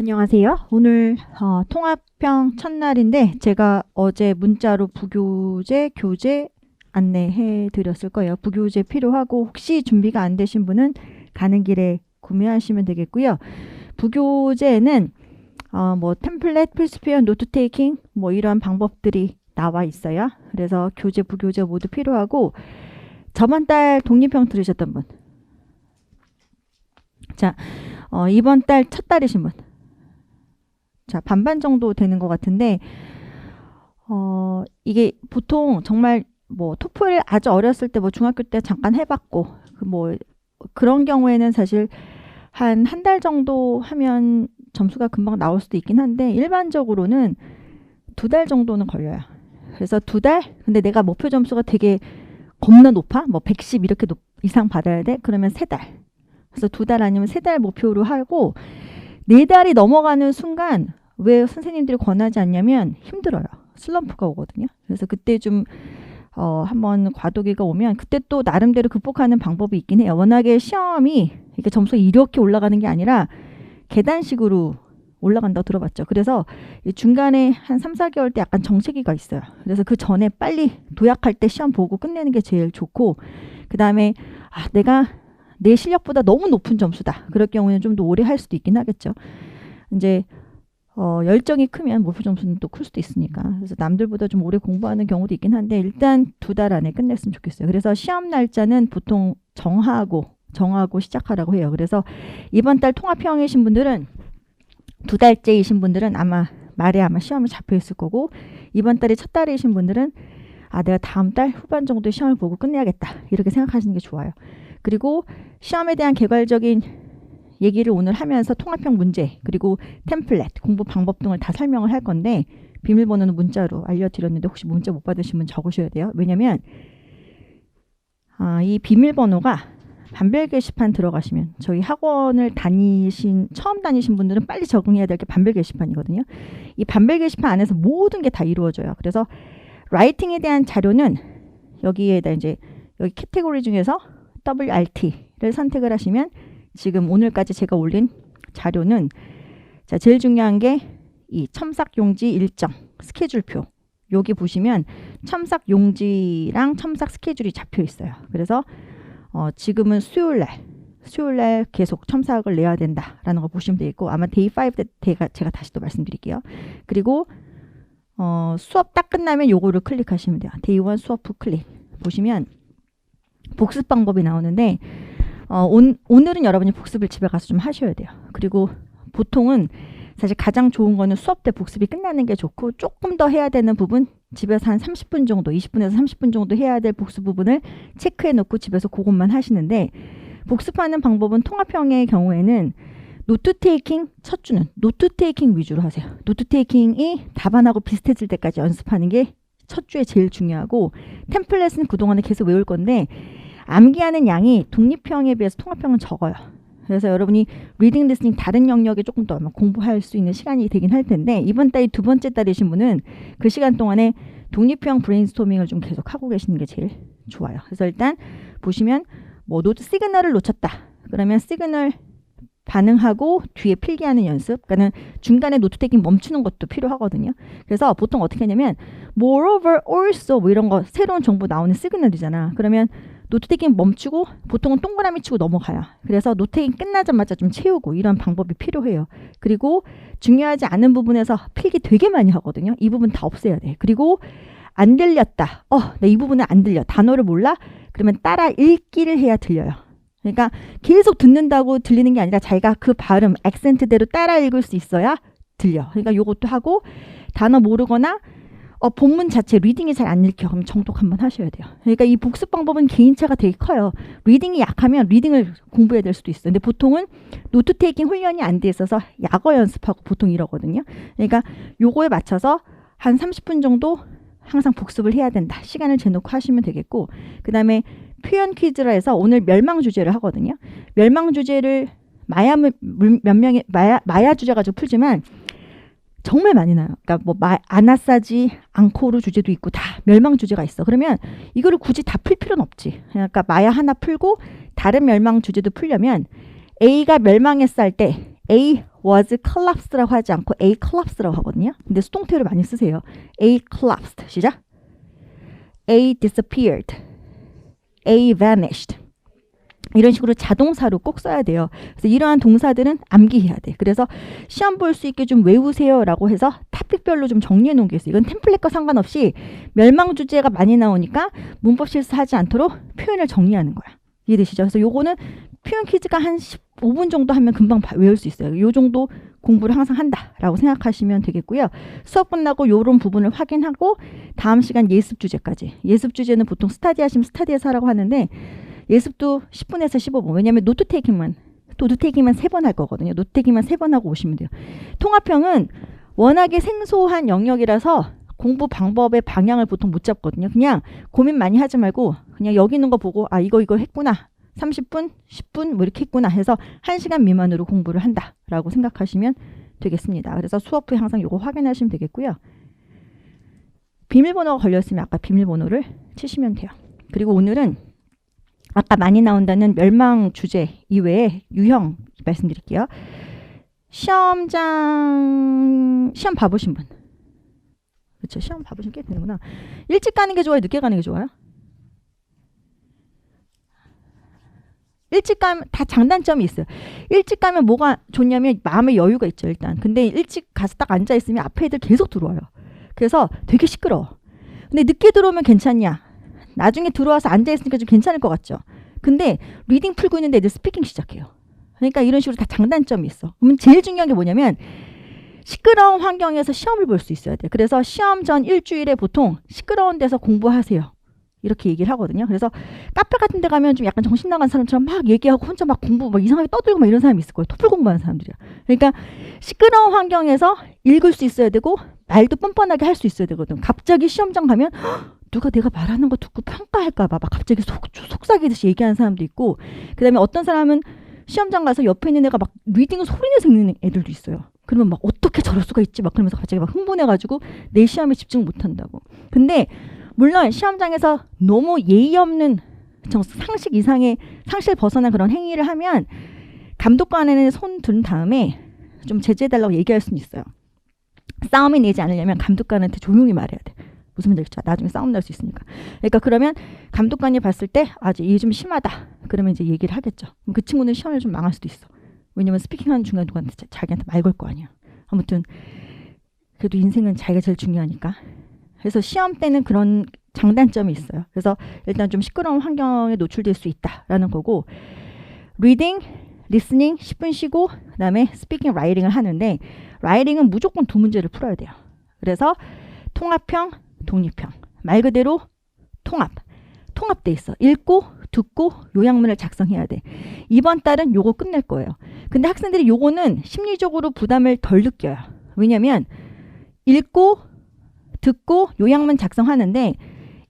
안녕하세요. 오늘 통합형 첫날인데 제가 어제 문자로 부교재 교재 안내해 드렸을 거예요. 부교재 필요하고 혹시 준비가 안 되신 분은 가는 길에 구매하시면 되겠고요. 부교재는 뭐 템플릿, 필수 표현, 노트 테이킹 뭐 이런 방법들이 나와 있어요. 그래서 교재, 부교재 모두 필요하고 저번 달 독립형 들으셨던 분. 자, 이번 달 첫 달이신 분. 자, 반반 정도 되는 것 같은데, 이게 보통 정말 뭐 토플 아주 어렸을 때 뭐 중학교 때 잠깐 해봤고, 그런 경우에는 사실 한 달 정도 하면 점수가 금방 나올 수도 있긴 한데, 일반적으로는 2달 정도는 걸려요. 그래서 2달? 근데 내가 목표 점수가 되게 겁나 높아? 뭐 110 이렇게 이상 받아야 돼? 그러면 3달. 그래서 2달 아니면 3달 목표로 하고, 4달이 넘어가는 순간 왜 선생님들이 권하지 않냐면 힘들어요. 슬럼프가 오거든요. 그래서 그때 좀 한번 과도기가 오면 그때 또 나름대로 극복하는 방법이 있긴 해요. 워낙에 시험이 이렇게 점수가 이렇게 올라가는 게 아니라 계단식으로 올라간다고 들어봤죠. 그래서 중간에 한 3, 4개월 때 약간 정체기가 있어요. 그래서 그 전에 빨리 도약할 때 시험 보고 끝내는 게 제일 좋고, 그 다음에 내가 내 실력보다 너무 높은 점수다. 그럴 경우는 좀 더 오래 할 수도 있긴 하겠죠. 이제 열정이 크면 목표 점수는 또 클 수도 있으니까. 그래서 남들보다 좀 오래 공부하는 경우도 있긴 한데 일단 2달 안에 끝냈으면 좋겠어요. 그래서 시험 날짜는 보통 정하고 시작하라고 해요. 그래서 이번 달 통합형이신 분들은 2달째이신 분들은 말에 아마 시험이 잡혀 있을 거고, 이번 달이 첫 달이신 분들은 내가 다음 달 후반 정도에 시험을 보고 끝내야겠다. 이렇게 생각하시는 게 좋아요. 그리고 시험에 대한 개괄적인 얘기를 오늘 하면서 통합형 문제 그리고 템플릿, 공부 방법 등을 다 설명을 할 건데, 비밀번호는 문자로 알려드렸는데 혹시 문자 못 받으시면 적으셔야 돼요. 왜냐면 이 비밀번호가 반별 게시판 들어가시면, 저희 학원을 처음 다니신 분들은 빨리 적응해야 될 게 반별 게시판이거든요. 이 반별 게시판 안에서 모든 게 다 이루어져요. 그래서 라이팅에 대한 자료는 여기에다 이제 여기 캐테고리 중에서 WRT를 선택을 하시면 지금 오늘까지 제가 올린 자료는, 자, 제일 중요한 게 이 첨삭 용지 일정 스케줄표, 여기 보시면 첨삭 용지랑 첨삭 스케줄이 잡혀 있어요. 그래서 지금은 수요일날 계속 첨삭을 내야 된다라는 거 보시면 되겠고, 아마 데이 5 때 제가 다시 또 말씀드릴게요. 그리고 수업 딱 끝나면 요거를 클릭하시면 돼요. 데이 1 수업 후 클릭 보시면 복습 방법이 나오는데, 오늘은 여러분이 복습을 집에 가서 좀 하셔야 돼요. 그리고 보통은 사실 가장 좋은 거는 수업 때 복습이 끝나는 게 좋고, 조금 더 해야 되는 부분, 집에서 한 30분 정도, 20분에서 30분 정도 해야 될 복습 부분을 체크해 놓고 집에서 그것만 하시는데, 복습하는 방법은 통합형의 경우에는 노트 테이킹 첫 주는 노트 테이킹 위주로 하세요. 노트 테이킹이 답안하고 비슷해질 때까지 연습하는 게 첫 주에 제일 중요하고, 템플릿은 그동안에 계속 외울 건데 암기하는 양이 독립형에 비해서 통합형은 적어요. 그래서 여러분이 리딩, 리스닝 다른 영역에 조금 더 아마 공부할 수 있는 시간이 되긴 할 텐데, 이번 달이 2번째 달이신 분은 그 시간 동안에 독립형 브레인스토밍을 좀 계속 하고 계시는 게 제일 좋아요. 그래서 일단 보시면 뭐 노트 시그널을 놓쳤다. 그러면 시그널 반응하고 뒤에 필기하는 연습, 그러니까 중간에 노트 테이킹 멈추는 것도 필요하거든요. 그래서 보통 어떻게 하냐면 moreover, also 뭐 이런 거 새로운 정보 나오는 시그널이잖아. 그러면 노트 테이킹 멈추고 보통은 동그라미 치고 넘어가요. 그래서 노트 테이킹 끝나자마자 좀 채우고, 이런 방법이 필요해요. 그리고 중요하지 않은 부분에서 필기 되게 많이 하거든요. 이 부분 다 없애야 돼. 그리고 안 들렸다. 나 이 부분은 안 들려. 단어를 몰라? 그러면 따라 읽기를 해야 들려요. 그러니까 계속 듣는다고 들리는 게 아니라 자기가 그 발음, 액센트대로 따라 읽을 수 있어야 들려. 그러니까 요것도 하고, 단어 모르거나 본문 자체 리딩이 잘 안 읽혀. 그럼 정독 한번 하셔야 돼요. 그러니까 이 복습 방법은 개인차가 되게 커요. 리딩이 약하면 리딩을 공부해야 될 수도 있어요. 근데 보통은 노트 테이킹 훈련이 안 돼 있어서 약어 연습하고 보통 이러거든요. 그러니까 요거에 맞춰서 한 30분 정도 항상 복습을 해야 된다. 시간을 재놓고 하시면 되겠고, 그 다음에 표현 퀴즈라 해서 오늘 멸망 주제를 하거든요. 멸망 주제를 마야 주제 가지고 풀지만 정말 많이 나요. 그러니까 뭐 아나사지, 앙코르 주제도 있고 다 멸망 주제가 있어. 그러면 이거를 굳이 다 풀 필요는 없지. 그러니까 마야 하나 풀고 다른 멸망 주제도 풀려면 A가 멸망했을 때 A was collapsed라고 하지 않고 A collapsed라고 하거든요. 근데 수동태를 많이 쓰세요. A collapsed. 시작. A disappeared. A vanished. 이런 식으로 자동사로 꼭 써야 돼요. 그래서 이러한 동사들은 암기해야 돼. 그래서 시험 볼 수 있게 좀 외우세요 라고 해서 토픽별로 좀 정리해 놓은 게 있어요. 이건 템플릿과 상관없이 멸망 주제가 많이 나오니까 문법 실수하지 않도록 표현을 정리하는 거야. 이해되시죠? 그래서 요거는 표현 퀴즈가 한 15분 정도 하면 금방 외울 수 있어요. 요 정도 공부를 항상 한다라고 생각하시면 되겠고요. 수업 끝나고 요런 부분을 확인하고 다음 시간 예습 주제까지. 예습 주제는 보통 스타디 하시면 스타디에서 하라고 하는데 예습도 10분에서 15분. 왜냐하면 노트 테이킹만 3번 할 거거든요. 노트 테이킹만 3번 하고 오시면 돼요. 통합형은 워낙에 생소한 영역이라서 공부 방법의 방향을 보통 못 잡거든요. 그냥 고민 많이 하지 말고 그냥 여기 있는 거 보고 아 이거 했구나. 30분, 10분 뭐 이렇게 했구나 해서 1시간 미만으로 공부를 한다라고 생각하시면 되겠습니다. 그래서 수업 후에 항상 이거 확인하시면 되겠고요. 비밀번호가 걸렸으면 아까 비밀번호를 치시면 돼요. 그리고 오늘은 아까 많이 나온다는 멸망 주제 이외에 유형 말씀드릴게요. 시험 봐보신 분. 그렇죠. 시험 봐보시면 꽤 되는구나. 일찍 가는 게 좋아요? 늦게 가는 게 좋아요? 일찍 가면 다 장단점이 있어요. 일찍 가면 뭐가 좋냐면 마음의 여유가 있죠. 일단. 근데 일찍 가서 딱 앉아있으면 앞에 애들 계속 들어와요. 그래서 되게 시끄러워. 근데 늦게 들어오면 괜찮냐? 나중에 들어와서 앉아있으니까 좀 괜찮을 것 같죠. 근데 리딩 풀고 있는데 애들 스피킹 시작해요. 그러니까 이런 식으로 다 장단점이 있어. 그러면 제일 중요한 게 뭐냐면 시끄러운 환경에서 시험을 볼 수 있어야 돼요. 그래서 시험 전 일주일에 보통 시끄러운 데서 공부하세요. 이렇게 얘기를 하거든요. 그래서 카페 같은 데 가면 좀 약간 정신 나간 사람처럼 막 얘기하고 혼자 막 공부 막 이상하게 떠들고 막 이런 사람이 있을 거예요. 토플 공부하는 사람들이야. 그러니까 시끄러운 환경에서 읽을 수 있어야 되고 말도 뻔뻔하게 할 수 있어야 되거든. 갑자기 시험장 가면 누가 내가 말하는 거 듣고 평가할까 봐 막 갑자기 속삭이듯이 얘기하는 사람도 있고, 그 다음에 어떤 사람은 시험장 가서 옆에 있는 애가 막 리딩을 소리내서 읽는 애들도 있어요. 그러면 막 어떻게 저럴 수가 있지? 막 그러면서 갑자기 막 흥분해가지고 내 시험에 집중 못한다고. 근데 물론 시험장에서 너무 예의 없는 상식 이상의 상식을 벗어난 그런 행위를 하면 감독관에는 손 든 다음에 좀 제재해달라고 얘기할 수는 있어요. 싸움이 내지 않으려면 감독관한테 조용히 말해야 돼. 무슨 말인지 알죠? 나중에 싸움 날 수 있으니까. 그러니까 그러면 감독관이 봤을 때 이게 좀 심하다. 그러면 이제 얘기를 하겠죠. 그럼 그 친구는 시험을 좀 망할 수도 있어. 왜냐면 스피킹하는 중간에 누구한테 자기한테 말 걸 거 아니야. 아무튼 그래도 인생은 자기가 제일 중요하니까. 그래서 시험 때는 그런 장단점이 있어요. 그래서 일단 좀 시끄러운 환경에 노출될 수 있다라는 거고, 리딩, 리스닝 10분 쉬고 그다음에 스피킹, 라이팅을 하는데 라이팅은 무조건 2문제를 풀어야 돼요. 그래서 통합형, 독립형. 말 그대로 통합돼 있어. 읽고 듣고 요약문을 작성해야 돼. 이번 달은 요거 끝낼 거예요. 근데 학생들이 요거는 심리적으로 부담을 덜 느껴요. 왜냐면 읽고 듣고 요약문 작성하는데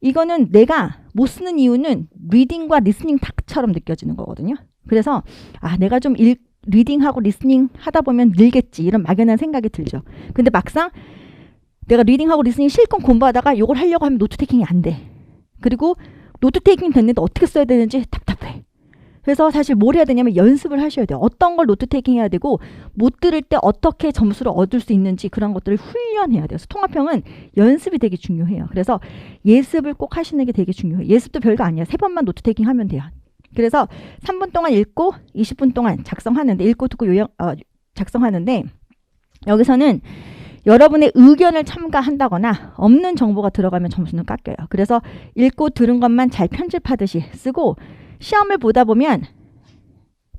이거는 내가 못 쓰는 이유는 리딩과 리스닝 닥처럼 느껴지는 거거든요. 그래서 내가 좀 리딩하고 리스닝 하다 보면 늘겠지 이런 막연한 생각이 들죠. 근데 막상 내가 리딩하고 리스닝 실컷 공부하다가 이걸 하려고 하면 노트 테이킹이 안 돼. 그리고 노트 테이킹 됐는데 어떻게 써야 되는지 답답해. 그래서 사실 뭘 해야 되냐면 연습을 하셔야 돼요. 어떤 걸 노트 테이킹 해야 되고 못 들을 때 어떻게 점수를 얻을 수 있는지 그런 것들을 훈련해야 돼요. 그래서 통합형은 연습이 되게 중요해요. 그래서 예습을 꼭 하시는 게 되게 중요해요. 예습도 별거 아니야. 3번만 노트 테이킹 하면 돼요. 그래서 3분 동안 읽고 20분 동안 작성하는데 읽고 듣고 작성하는데 여기서는 여러분의 의견을 첨가한다거나 없는 정보가 들어가면 점수는 깎여요. 그래서 읽고 들은 것만 잘 편집하듯이 쓰고 시험을 보다 보면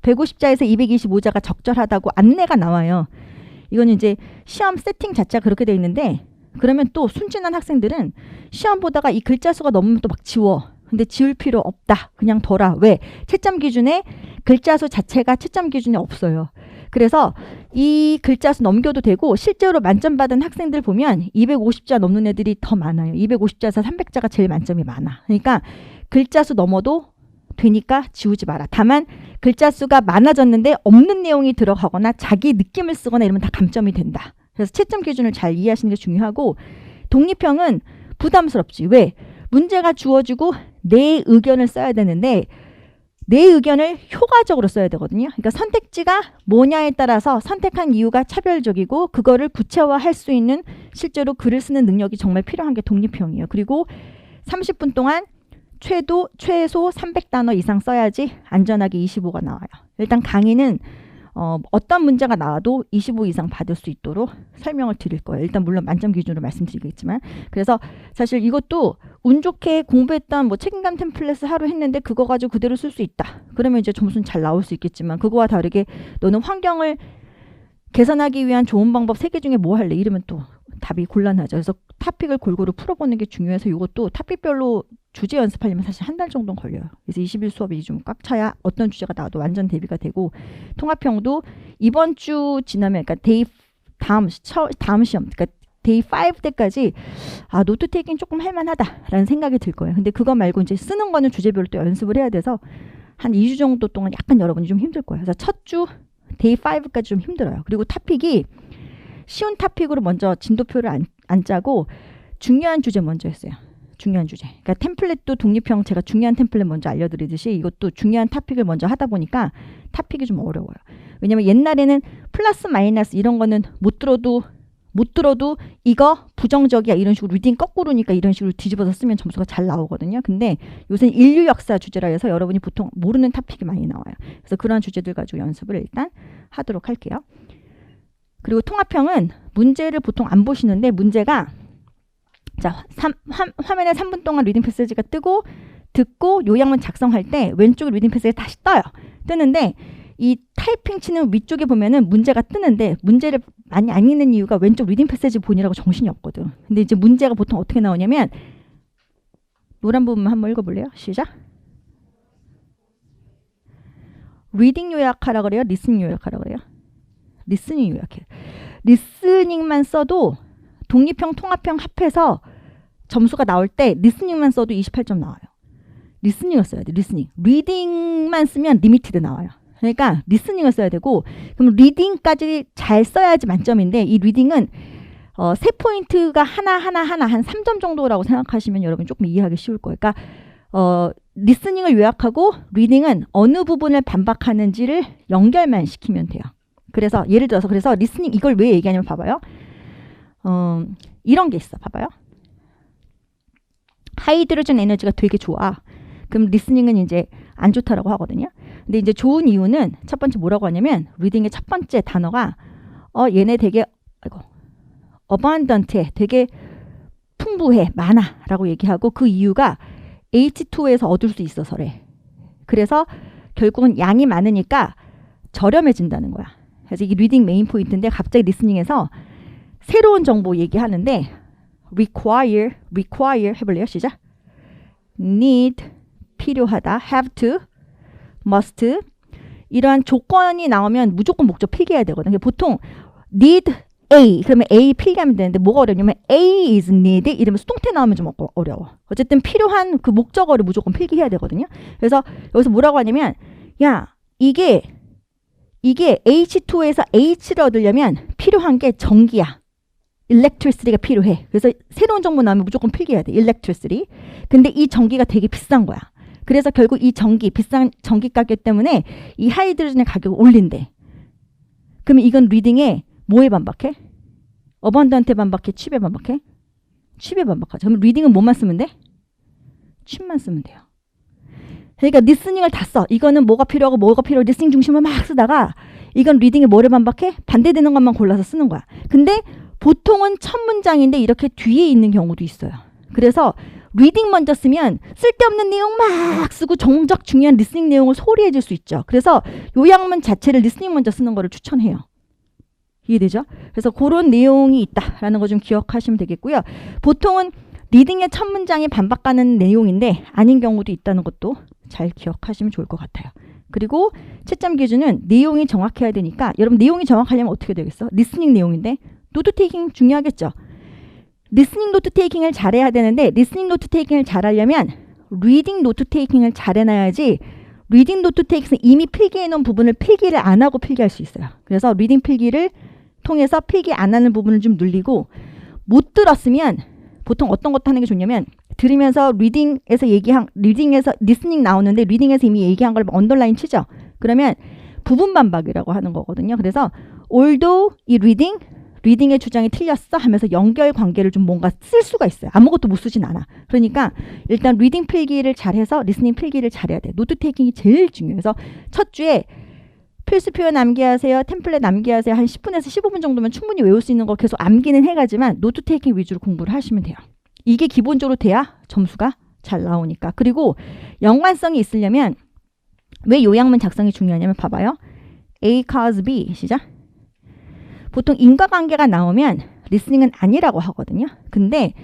150자에서 225자가 적절하다고 안내가 나와요. 이건 이제 시험 세팅 자체가 그렇게 돼 있는데 그러면 또 순진한 학생들은 시험 보다가 이 글자 수가 넘으면 또 막 지워. 근데 지울 필요 없다. 그냥 둬라. 왜? 채점 기준에 글자 수 자체가 채점 기준에 없어요. 그래서 이 글자 수 넘겨도 되고 실제로 만점 받은 학생들 보면 250자 넘는 애들이 더 많아요. 250자에서 300자가 제일 만점이 많아. 그러니까 글자 수 넘어도 되니까 지우지 마라. 다만 글자 수가 많아졌는데 없는 내용이 들어가거나 자기 느낌을 쓰거나 이러면 다 감점이 된다. 그래서 채점 기준을 잘 이해하시는 게 중요하고, 독립형은 부담스럽지. 왜? 문제가 주어지고 내 의견을 써야 되는데 내 의견을 효과적으로 써야 되거든요. 그러니까 선택지가 뭐냐에 따라서 선택한 이유가 차별적이고 그거를 구체화할 수 있는 실제로 글을 쓰는 능력이 정말 필요한 게 독립형이에요. 그리고 30분 동안 최소 300단어 이상 써야지 안전하게 25가 나와요. 일단 강의는 어떤 문제가 나와도 25 이상 받을 수 있도록 설명을 드릴 거예요. 일단 물론 만점 기준으로 말씀드리겠지만, 그래서 사실 이것도 운 좋게 공부했던 뭐 책임감 템플릿을 하루 했는데 그거 가지고 그대로 쓸 수 있다. 그러면 이제 점수는 잘 나올 수 있겠지만, 그거와 다르게 너는 환경을 개선하기 위한 좋은 방법 3개 중에 뭐 할래? 이러면 또 답이 곤란하죠. 그래서 토픽을 골고루 풀어보는 게 중요해서 이것도 토픽별로 주제 연습하려면 사실 한 달 정도는 걸려요. 그래서 20일 수업이 좀 꽉 차야 어떤 주제가 나와도 완전 대비가 되고, 통합형도 이번 주 지나면, 그러니까 다음 시험, 그러니까 데이 5 때까지 노트 테이킹 조금 할만하다라는 생각이 들 거예요. 근데 그거 말고 이제 쓰는 거는 주제별로 또 연습을 해야 돼서 한 2주 정도 동안 약간 여러분이 좀 힘들 거예요. 그래서 첫 주 데이 5까지 좀 힘들어요. 그리고 토픽이 쉬운 토픽으로 먼저 진도표를 안 짜고 중요한 주제 먼저 했어요. 중요한 주제. 그러니까 템플릿도 독립형, 제가 중요한 템플릿 먼저 알려드리듯이 이것도 중요한 토픽을 먼저 하다 보니까 토픽이 좀 어려워요. 왜냐면 옛날에는 플러스 마이너스 이런 거는 못 들어도 이거 부정적이야 이런 식으로 리딩 거꾸로니까 이런 식으로 뒤집어서 쓰면 점수가 잘 나오거든요. 근데 요새는 인류 역사 주제라 해서 여러분이 보통 모르는 토픽이 많이 나와요. 그래서 그런 주제들 가지고 연습을 일단 하도록 할게요. 그리고 통합형은 문제를 보통 안 보시는데, 문제가 자 화면에 3분 동안 리딩 패시지가 뜨고 듣고 요약문 작성할 때 왼쪽에 리딩 패시지가 다시 떠요. 뜨는데 이 타이핑 치는 위쪽에 보면은 문제가 뜨는데, 문제를 많이 안 읽는 이유가 왼쪽 리딩 패시지 보느라고 정신이 없거든. 근데 이제 문제가 보통 어떻게 나오냐면, 노란 부분만 한번 읽어볼래요? 시작. 리딩 요약하라 그래요? 리스닝 요약하라 그래요? 리스닝 요약해. 리스닝만 써도 독립형, 통합형 합해서 점수가 나올 때 리스닝만 써도 28점 나와요. 리스닝을 써야 돼. 리딩만 쓰면 리미티드 나와요. 그러니까 리스닝을 써야 되고, 그럼 리딩까지 잘 써야지 만점인데, 이 리딩은 3포인트가 하나 한 3점 정도라고 생각하시면 여러분 조금 이해하기 쉬울 거예요. 그러니까 리스닝을 요약하고 리딩은 어느 부분을 반박하는지를 연결만 시키면 돼요. 그래서 예를 들어서 그래서 리스닝 이걸 왜 얘기하냐면 봐봐요. 이런 게 있어. 봐봐요. 하이드로젠 에너지가 되게 좋아. 그럼 리스닝은 이제 안 좋다라고 하거든요. 근데 이제 좋은 이유는 첫 번째 뭐라고 하냐면, 리딩의 첫 번째 단어가 얘네 되게 abundant해, 되게 풍부해, 많아라고 얘기하고, 그 이유가 H2에서 얻을 수 있어서래. 그래서 결국은 양이 많으니까 저렴해진다는 거야. 그래서 이게 리딩 메인 포인트인데, 갑자기 리스닝에서 새로운 정보 얘기하는데, require 해볼래요? 시작. need 필요하다, have to, must 이러한 조건이 나오면 무조건 목적 필기해야 되거든요. 보통 need A 그러면 A 필기하면 되는데, 뭐가 어려냐면 A is need 이러면 수동태 나오면 좀 어려워. 어쨌든 필요한 그 목적어를 무조건 필기해야 되거든요. 그래서 여기서 뭐라고 하냐면, 야 이게 H2에서 H를 얻으려면 필요한 게 전기야. electricity가 필요해. 그래서 새로운 정보 나오면 무조건 필기해야 돼. electricity. 근데 이 전기가 되게 비싼 거야. 그래서 결국 이 비싼 전기 가격 때문에 이 하이드로젠의 가격을 올린대. 그러면 이건 리딩에 뭐에 반박해? 어반던트에 반박해? 취에 반박해? 취에 반박하죠. 그럼 리딩은 뭐만 쓰면 돼? 취만 쓰면 돼요. 그러니까 리스닝을 다 써. 이거는 뭐가 필요하고 뭐가 필요하고 리스닝 중심을 막 쓰다가, 이건 리딩에 뭐를 반박해? 반대되는 것만 골라서 쓰는 거야. 근데 보통은 첫 문장인데 이렇게 뒤에 있는 경우도 있어요. 그래서 리딩 먼저 쓰면 쓸데없는 내용 막 쓰고 정작 중요한 리스닝 내용을 소홀히 해줄 수 있죠. 그래서 요약문 자체를 리스닝 먼저 쓰는 거를 추천해요. 이해되죠? 그래서 그런 내용이 있다라는 거 좀 기억하시면 되겠고요. 보통은 리딩의 첫 문장이 반박하는 내용인데 아닌 경우도 있다는 것도 잘 기억하시면 좋을 것 같아요. 그리고 채점 기준은 내용이 정확해야 되니까, 여러분 내용이 정확하려면 어떻게 되겠어? 리스닝 내용인데 노트 테이킹 중요하겠죠. 리스닝 노트 테이킹을 잘해야 되는데, 리스닝 노트 테이킹을 잘하려면 리딩 노트 테이킹을 잘해놔야지. 리딩 노트 테이킹은 이미 필기해놓은 부분을 필기를 안 하고 필기할 수 있어요. 그래서 리딩 필기를 통해서 필기 안 하는 부분을 좀 늘리고, 못 들었으면 보통 어떤 것도 하는 게 좋냐면 들으면서 리딩에서 리스닝 나오는데 리딩에서 이미 얘기한 걸 언더라인 치죠. 그러면 부분 반박이라고 하는 거거든요. 그래서 although 이 리딩의 주장이 틀렸어 하면서 연결 관계를 좀 뭔가 쓸 수가 있어요. 아무것도 못 쓰진 않아. 그러니까 일단 리딩 필기를 잘해서 리스닝 필기를 잘해야 돼. 노트 테이킹이 제일 중요해서 첫 주에 필수 표현 암기하세요. 템플릿 암기하세요. 한 10분에서 15분 정도면 충분히 외울 수 있는 거 계속 암기는 해가지만 노트 테이킹 위주로 공부를 하시면 돼요. 이게 기본적으로 돼야 점수가 잘 나오니까. 그리고 연관성이 있으려면 왜 요약문 작성이 중요하냐면 봐봐요. A cause B 시작. 보통 인과관계가 나오면 리스닝은 아니라고 하거든요. 근데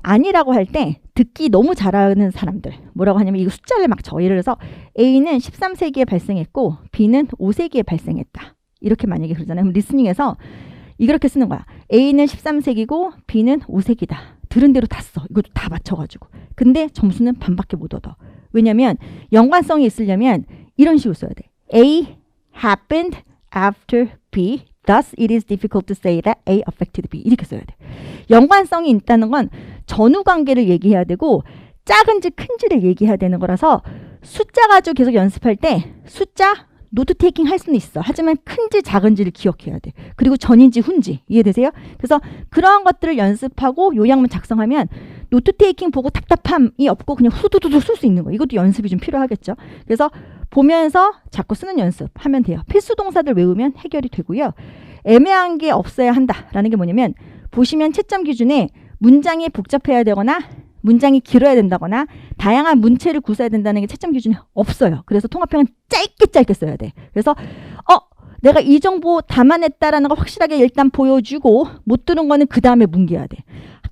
아니라고 할 때 듣기 너무 잘하는 사람들 뭐라고 하냐면 이거 숫자를 막 적어. 예를 들어서 A는 13세기에 발생했고 B는 5세기에 발생했다. 이렇게 만약에 그러잖아요. 그럼 리스닝에서 이렇게 쓰는 거야. A는 13세기고 B는 5세기다. 들은 대로 다 써. 이것도 다 맞춰가지고. 근데 점수는 반밖에 못 얻어. 왜냐면 연관성이 있으려면 이런 식으로 써야 돼. A happened after B. Thus it is difficult to say that A affected B. 이렇게 써야 돼. 연관성이 있다는 건 전후 관계를 얘기해야 되고 작은지 큰지를 얘기해야 되는 거라서 숫자 가지고 계속 연습할 때 숫자 노트 테이킹 할 수는 있어. 하지만 큰지 작은지를 기억해야 돼. 그리고 전인지 후인지 이해되세요? 그래서 그러한 것들을 연습하고 요약문 작성하면 노트 테이킹 보고 답답함이 없고 그냥 후두두두 쓸 수 있는 거. 이것도 연습이 좀 필요하겠죠. 그래서 보면서 자꾸 쓰는 연습하면 돼요. 필수 동사들 외우면 해결이 되고요. 애매한 게 없어야 한다라는 게 뭐냐면 보시면 채점 기준에 문장이 복잡해야 되거나 문장이 길어야 된다거나 다양한 문체를 구사해야 된다는 게 채점 기준이 없어요. 그래서 통합형은 짧게 써야 돼. 그래서 내가 이 정보 담아냈다라는 거 확실하게 일단 보여주고 못 들은 거는 그 다음에 뭉개야 돼.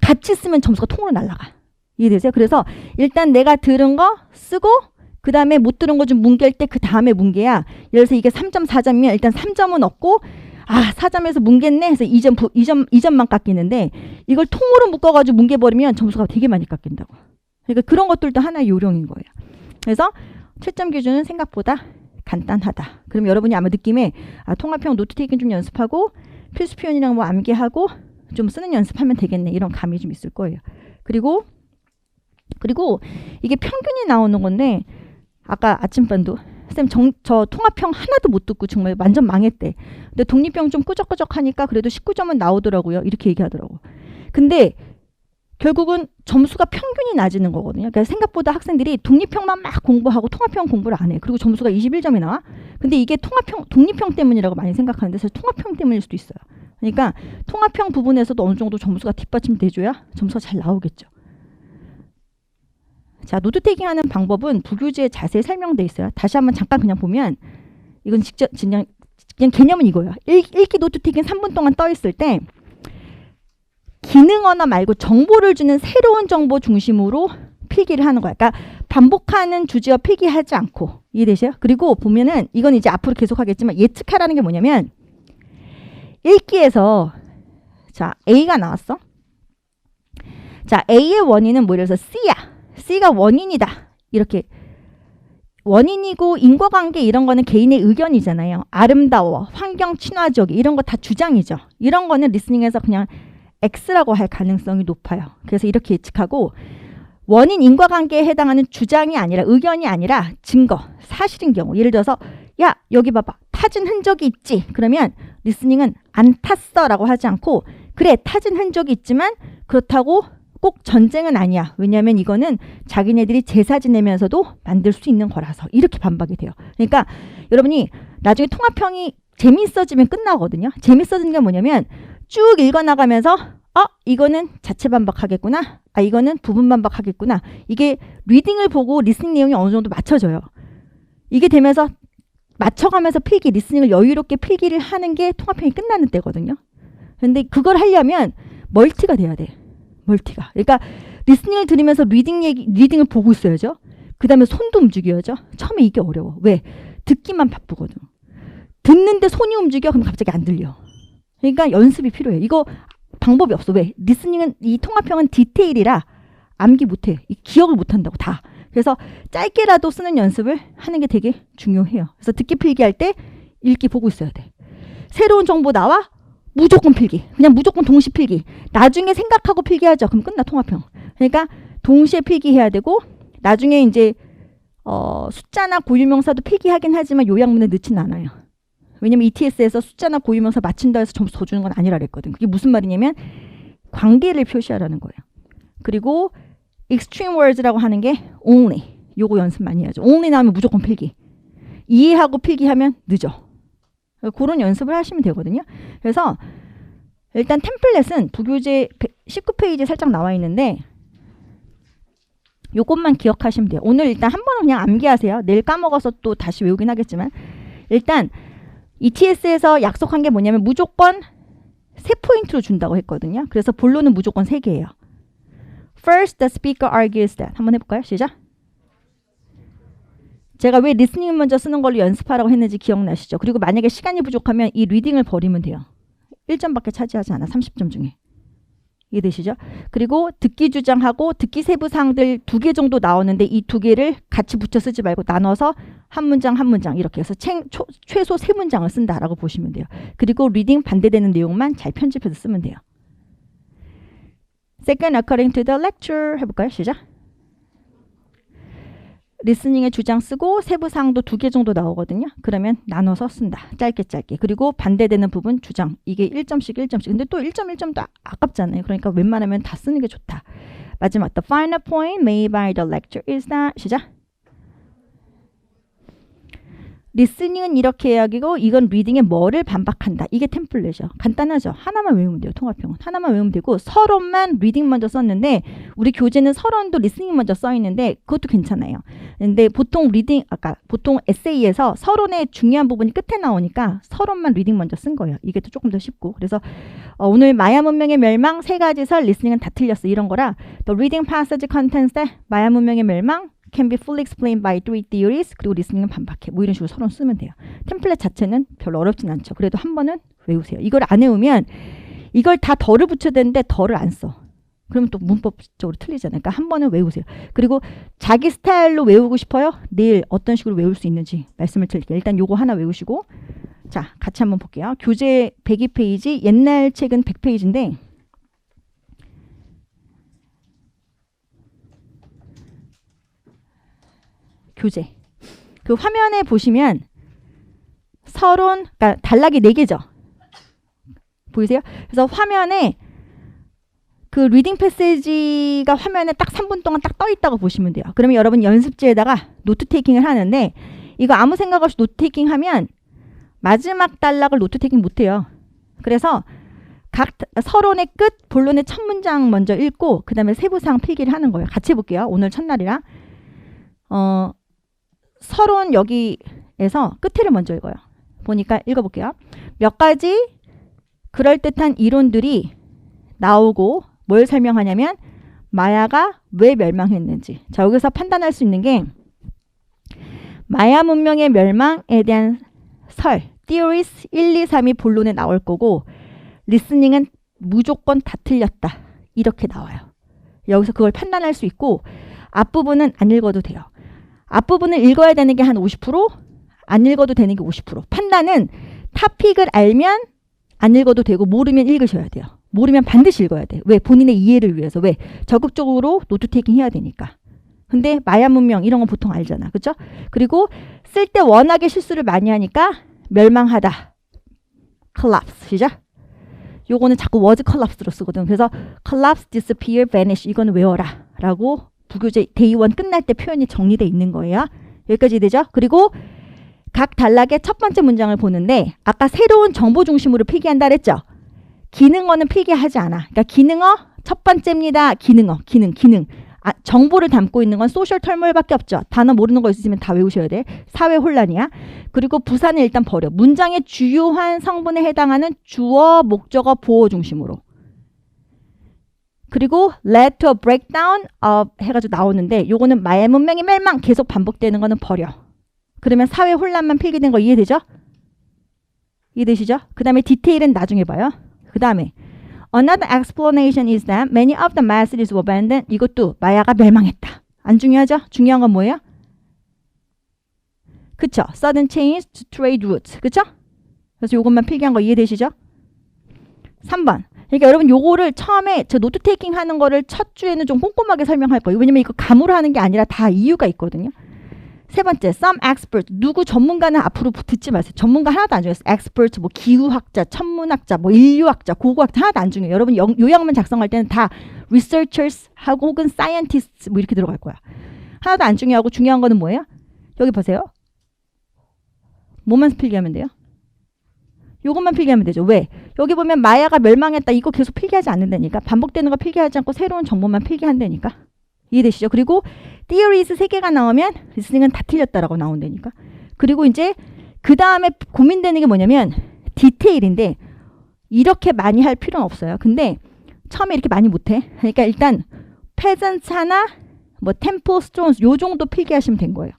같이 쓰면 점수가 통으로 날아가. 이해되세요? 그래서 일단 내가 들은 거 쓰고 그 다음에 못 들은 거 좀 뭉갤 때 그 다음에 뭉개야. 예를 들어서 이게 3.4점이면 일단 3점은 얻고 4점에서 뭉갰네 해서 2점만 깎이는데 이걸 통으로 묶어가지고 뭉개버리면 점수가 되게 많이 깎인다고. 그러니까 그런 것들도 하나의 요령인 거예요. 그래서 채점 기준은 생각보다 간단하다. 그럼 여러분이 아마 느낌에 통합형 노트 테이킹 좀 연습하고 필수 표현이랑 뭐 암기하고 좀 쓰는 연습하면 되겠네. 이런 감이 좀 있을 거예요. 그리고 이게 평균이 나오는 건데 아까 아침반도 쌤 저 통합형 하나도 못 듣고 정말 완전 망했대. 근데 독립형 좀 끄적끄적하니까 그래도 19점은 나오더라고요. 이렇게 얘기하더라고. 근데 결국은 점수가 평균이 낮아지는 거거든요. 그러니까 생각보다 학생들이 독립형만 막 공부하고 통합형 공부를 안 해. 그리고 점수가 21점이 나와. 근데 이게 독립형 때문이라고 많이 생각하는데 사실 통합형 때문일 수도 있어요. 그러니까 통합형 부분에서도 어느 정도 점수가 뒷받침돼줘야 점수가 잘 나오겠죠. 자, 노트 테이킹 하는 방법은 부교재에 자세히 설명돼 있어요. 다시 한번 잠깐 그냥 보면 이건 직접 그냥 개념은 이거예요. 읽기 노트 테이킹 3분 동안 떠 있을 때 기능 언어 말고 정보를 주는 새로운 정보 중심으로 필기를 하는 거야. 그러니까 반복하는 주제어 필기하지 않고. 이해되세요? 그리고 보면은 이건 이제 앞으로 계속 하겠지만 예측하라는 게 뭐냐면 읽기에서 자, A가 나왔어. 자, A의 원인은 뭐 예를 들어서 C야. C가 원인이다. 이렇게 원인이고 인과관계 이런 거는 개인의 의견이잖아요. 아름다워, 환경 친화적 이런 거 다 주장이죠. 이런 거는 리스닝에서 그냥 X라고 할 가능성이 높아요. 그래서 이렇게 예측하고 원인 인과관계에 해당하는 주장이 아니라 의견이 아니라 증거, 사실인 경우 예를 들어서 야 여기 봐봐 타진 흔적이 있지. 그러면 리스닝은 안 탔어 라고 하지 않고 그래 타진 흔적이 있지만 그렇다고 꼭 전쟁은 아니야. 왜냐하면 이거는 자기네들이 제사 지내면서도 만들 수 있는 거라서 이렇게 반박이 돼요. 그러니까 여러분이 나중에 통합형이 재미있어지면 끝나거든요. 재미있어지는 게 뭐냐면 쭉 읽어나가면서 이거는 자체 반박하겠구나. 이거는 부분 반박하겠구나. 이게 리딩을 보고 리스닝 내용이 어느 정도 맞춰져요. 이게 되면서 맞춰가면서 필기, 리스닝을 여유롭게 필기를 하는 게 통합형이 끝나는 때거든요. 근데 그걸 하려면 멀티가 돼야 돼. 멀티가. 그러니까 리스닝을 들으면서 리딩을 보고 있어야죠. 그 다음에 손도 움직여야죠. 처음에 이게 어려워. 왜? 듣기만 바쁘거든. 듣는데 손이 움직여? 그럼 갑자기 안 들려. 그러니까 연습이 필요해. 이거 방법이 없어. 왜? 리스닝은 이 통합형은 디테일이라 암기 못해. 기억을 못한다고 다. 그래서 짧게라도 쓰는 연습을 하는 게 되게 중요해요. 그래서 듣기 필기할 때 읽기 보고 있어야 돼. 새로운 정보 나와? 무조건 필기. 그냥 무조건 동시 필기. 나중에 생각하고 필기하죠. 그럼 끝나 통합형. 그러니까 동시에 필기해야 되고 나중에 이제 숫자나 고유명사도 필기하긴 하지만 요약문에 넣지는 않아요. 왜냐면 ETS에서 숫자나 고유명사 맞춘다 해서 점수 더 주는 건 아니라 그랬거든. 그게 무슨 말이냐면 관계를 표시하라는 거예요. 그리고 extreme words라고 하는 게 only. 요거 연습 많이 해야죠. only 나오면 무조건 필기. 이해하고 필기하면 늦어. 그런 연습을 하시면 되거든요. 그래서 일단 템플릿은 부교재 19페이지에 살짝 나와 있는데 요것만 기억하시면 돼요. 오늘 일단 한 번은 그냥 암기하세요. 내일 까먹어서 또 다시 외우긴 하겠지만 일단 ETS에서 약속한 게 뭐냐면 무조건 3포인트로 준다고 했거든요. 그래서 본론은 무조건 3개예요. First, the speaker argues that. 한번 해볼까요? 시작. 제가 왜 리스닝 먼저 쓰는 걸로 연습하라고 했는지 기억나시죠? 그리고 만약에 시간이 부족하면 이 리딩을 버리면 돼요. 1점밖에 차지하지 않아. 30점 중에. 이해되시죠? 그리고 듣기 주장하고 듣기 세부사항들 2개 정도 나오는데 이 2개를 같이 붙여 쓰지 말고 나눠서 한 문장 한 문장 이렇게 해서 최소 3문장을 쓴다라고 보시면 돼요. 그리고 리딩 반대되는 내용만 잘 편집해서 쓰면 돼요. Second, according to the lecture. 해볼까요? 시작. 리스닝의 주장 쓰고 세부사항도 2개 정도 나오거든요. 그러면 나눠서 쓴다. 짧게 짧게. 그리고 반대되는 부분 주장. 이게 1점씩 1점씩. 근데 또 1점 1점도 아깝잖아요. 그러니까 웬만하면 다 쓰는 게 좋다. 마지막 the final point made by the lecture is that. 시작. 리스닝은 이렇게 이야기고 이건 리딩에 뭐를 반박한다. 이게 템플릿이죠. 간단하죠. 하나만 외우면 돼요. 통합형은. 하나만 외우면 되고 서론만 리딩 먼저 썼는데 우리 교재는 서론도 리스닝 먼저 써 있는데 그것도 괜찮아요. 근데 보통 보통 에세이에서 서론의 중요한 부분이 끝에 나오니까 서론만 리딩 먼저 쓴 거예요. 이게 또 조금 더 쉽고. 그래서 오늘 마야 문명의 멸망 3가지설 리스닝은 다 틀렸어. 이런 거라 The reading passage contains that 마야 문명의 멸망 can be fully explained by 3 theories. 그리고 리스닝은 반박해. 뭐 이런 식으로 서론 쓰면 돼요. 템플릿 자체는 별로 어렵진 않죠. 그래도 한 번은 외우세요. 이걸 안 외우면 이걸 다 덜을 붙여야 되는데 덜을 안 써. 그러면 또 문법적으로 틀리잖아요. 그러니까 한 번은 외우세요. 그리고 자기 스타일로 외우고 싶어요? 내일 어떤 식으로 외울 수 있는지 말씀을 드릴게요. 일단 요거 하나 외우시고 자 같이 한번 볼게요. 교재 102페이지 옛날 책은 100페이지인데 교재. 그 화면에 보시면 서론, 그러니까 단락이 4개죠. 보이세요? 그래서 화면에 그 리딩 패시지가 화면에 딱 3분 동안 딱 떠 있다고 보시면 돼요. 그러면 여러분 연습지에다가 노트 테이킹을 하는데 이거 아무 생각 없이 노트 테이킹 하면 마지막 단락을 노트 테이킹 못 해요. 그래서 각 서론의 끝, 본론의 첫 문장 먼저 읽고 그 다음에 세부사항 필기를 하는 거예요. 같이 해볼게요. 오늘 첫날이라. 서론 여기에서 끝에를 먼저 읽어요. 보니까 읽어볼게요. 몇 가지 그럴듯한 이론들이 나오고 뭘 설명하냐면 마야가 왜 멸망했는지. 자, 여기서 판단할 수 있는 게 마야 문명의 멸망에 대한 설, theories 1, 2, 3이 본론에 나올 거고 리스닝은 무조건 다 틀렸다. 이렇게 나와요. 여기서 그걸 판단할 수 있고 앞부분은 안 읽어도 돼요. 앞부분을 읽어야 되는 게 한 50%, 안 읽어도 되는 게 50%. 판단은 토픽을 알면 안 읽어도 되고 모르면 읽으셔야 돼요. 모르면 반드시 읽어야 돼요. 왜? 본인의 이해를 위해서. 왜? 적극적으로 노트 테이킹 해야 되니까. 근데 마야 문명 이런 건 보통 알잖아. 그렇죠? 그리고 쓸 때 워낙에 실수를 많이 하니까 멸망하다. collapse. 시작. 요거는 자꾸 word collapse로 쓰거든. 그래서 collapse, disappear, vanish 이거는 외워라. 라고 부교재 데이 1 끝날 때 표현이 정리되어 있는 거예요. 여기까지 되죠? 그리고 각 단락의 첫 번째 문장을 보는데 아까 새로운 정보 중심으로 필기한다 그랬죠? 기능어는 필기하지 않아. 그러니까 기능어 첫 번째입니다. 기능어, 기능. 정보를 담고 있는 건 소셜 털물밖에 없죠. 단어 모르는 거 있으면 다 외우셔야 돼. 사회 혼란이야. 그리고 부사는 일단 버려. 문장의 주요한 성분에 해당하는 주어, 목적어, 보어 중심으로. 그리고 led to a breakdown of 해가지고 나오는데 요거는 마야 문명의 멸망 계속 반복되는 거는 버려. 그러면 사회 혼란만 필기된 거 이해되죠? 이해되시죠? 그 다음에 디테일은 나중에 봐요. 그 다음에 another explanation is that many of the messages were abandoned. 이것도 마야가 멸망했다. 안 중요하죠? 중요한 건 뭐예요? 그쵸? sudden change to trade routes. 그쵸? 그래서 요것만 필기한 거 이해되시죠? 3번. 그러니까 여러분 요거를 처음에 저 노트 테이킹 하는 거를 첫 주에는 좀 꼼꼼하게 설명할 거예요. 왜냐면 이거 감으로 하는 게 아니라 다 이유가 있거든요. 세 번째, some expert. 누구 전문가는 앞으로 듣지 마세요. 전문가 하나도 안 중요해요. expert, 뭐 기후학자, 천문학자, 뭐 인류학자, 고고학자 하나도 안 중요해요. 여러분 요약문 작성할 때는 다 researchers 하고 혹은 scientists 뭐 이렇게 들어갈 거야. 하나도 안 중요하고 중요한 거는 뭐예요? 여기 보세요. 뭐만 필기하면 돼요? 요것만 필기하면 되죠. 왜? 여기 보면 마야가 멸망했다. 이거 계속 필기하지 않는다니까. 반복되는 거 필기하지 않고 새로운 정보만 필기한다니까. 이해되시죠? 그리고 theories 3개가 나오면 리스닝은 다 틀렸다라고 나온다니까. 그리고 이제 그 다음에 고민되는 게 뭐냐면 디테일인데 이렇게 많이 할 필요는 없어요. 근데 처음에 이렇게 많이 못해. 그러니까 일단 peasants 하나 뭐 temple stones 요 정도 필기하시면 된 거예요.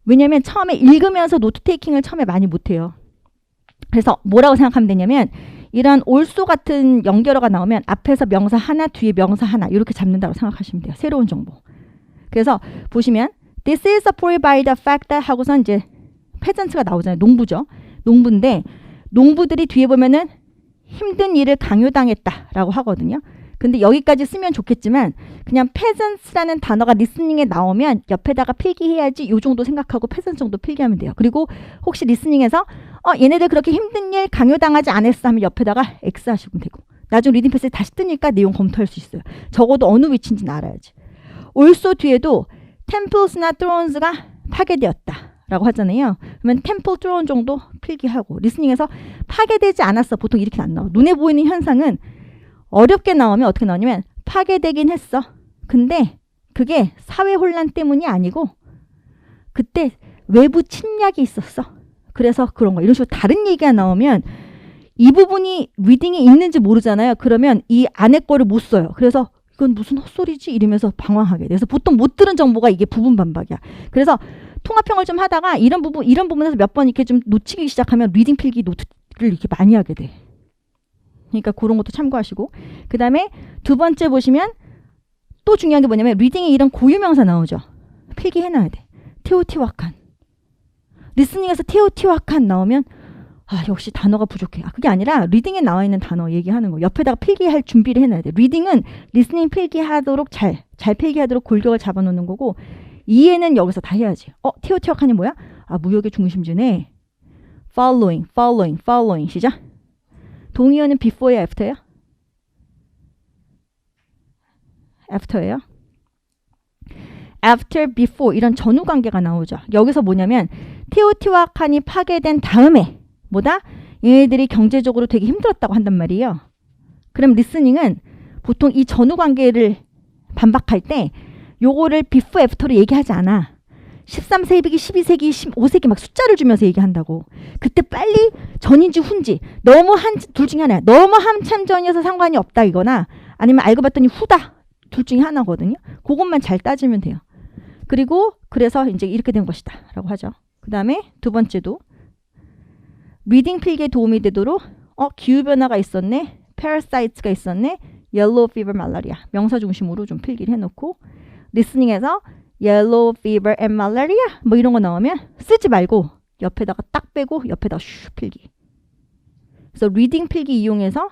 왜냐면 처음에 읽으면서 노트 테이킹을 처음에 많이 못해요. 그래서 뭐라고 생각하면 되냐면 이런 also 같은 연결어가 나오면 앞에서 명사 하나 뒤에 명사 하나 이렇게 잡는다고 생각하시면 돼요. 새로운 정보. 그래서 보시면 This is supported by the fact that 하고서 이제 peasants가 나오잖아요. 농부죠. 농부인데 농부들이 뒤에 보면은 힘든 일을 강요당했다라고 하거든요. 근데 여기까지 쓰면 좋겠지만 그냥 peasants라는 단어가 리스닝에 나오면 옆에다가 필기해야지 요 정도 생각하고 peasants 정도 필기하면 돼요. 그리고 혹시 리스닝에서 얘네들 그렇게 힘든 일 강요당하지 않았어 하면 옆에다가 X 하시면 되고 나중에 리딩 패스에 다시 뜨니까 내용 검토할 수 있어요. 적어도 어느 위치인지는 알아야지. also 뒤에도 temples나 thrones가 파괴되었다. 라고 하잖아요. 그러면 temple throne 정도 필기하고 리스닝에서 파괴되지 않았어. 보통 이렇게 안 나와. 눈에 보이는 현상은 어렵게 나오면 어떻게 나오냐면 파괴되긴 했어. 근데 그게 사회 혼란 때문이 아니고 그때 외부 침략이 있었어. 그래서 그런 거. 이런 식으로 다른 얘기가 나오면 이 부분이 리딩이 있는지 모르잖아요. 그러면 이 안에 거를 못 써요. 그래서 이건 무슨 헛소리지? 이러면서 방황하게 돼. 그래서 보통 못 들은 정보가 이게 부분 반박이야. 그래서 통합형을 좀 하다가 이런 부분에서 몇 번 이렇게 좀 놓치기 시작하면 리딩 필기 노트를 이렇게 많이 하게 돼. 그러니까 그런 것도 참고하시고. 그 다음에 두 번째 보시면 또 중요한 게 뭐냐면 리딩에 이런 고유명사 나오죠. 필기해놔야 돼. 테오티와칸. 리스닝에서 테오티와칸 나오면 역시 단어가 부족해. 그게 아니라 리딩에 나와 있는 단어 얘기하는 거. 옆에다가 필기할 준비를 해놔야 돼. 리딩은 리스닝 필기하도록 잘 필기하도록 골격을 잡아놓는 거고 이해는 여기서 다 해야지. 테오티와칸이 뭐야? 무역의 중심지네. following 시작. 동의어는 before야 after야? after예요. after, before 이런 전후 관계가 나오죠. 여기서 뭐냐면 테오티와칸이 파괴된 다음에 뭐다? 얘네들이 경제적으로 되게 힘들었다고 한단 말이에요. 그럼 리스닝은 보통 이 전후 관계를 반박할 때 요거를 before, after로 얘기하지 않아. 13세기, 12세기, 15세기 막 숫자를 주면서 얘기한다고. 그때 빨리 전인지 후인지 둘 중에 하나야. 너무 한참 전이어서 상관이 없다 이거나 아니면 알고 봤더니 후다. 둘 중에 하나거든요. 그것만 잘 따지면 돼요. 그리고 그래서 이제 이렇게 된 것이다 라고 하죠. 그 다음에 두 번째도 리딩 필기에 도움이 되도록 기후변화가 있었네. parasites가 있었네. yellow fever, malaria. 명사 중심으로 좀 필기를 해놓고 리스닝에서 yellow fever and malaria 뭐 이런 거 나오면 쓰지 말고 옆에다가 딱 빼고 옆에다가 슉 필기. 그래서 리딩 필기 이용해서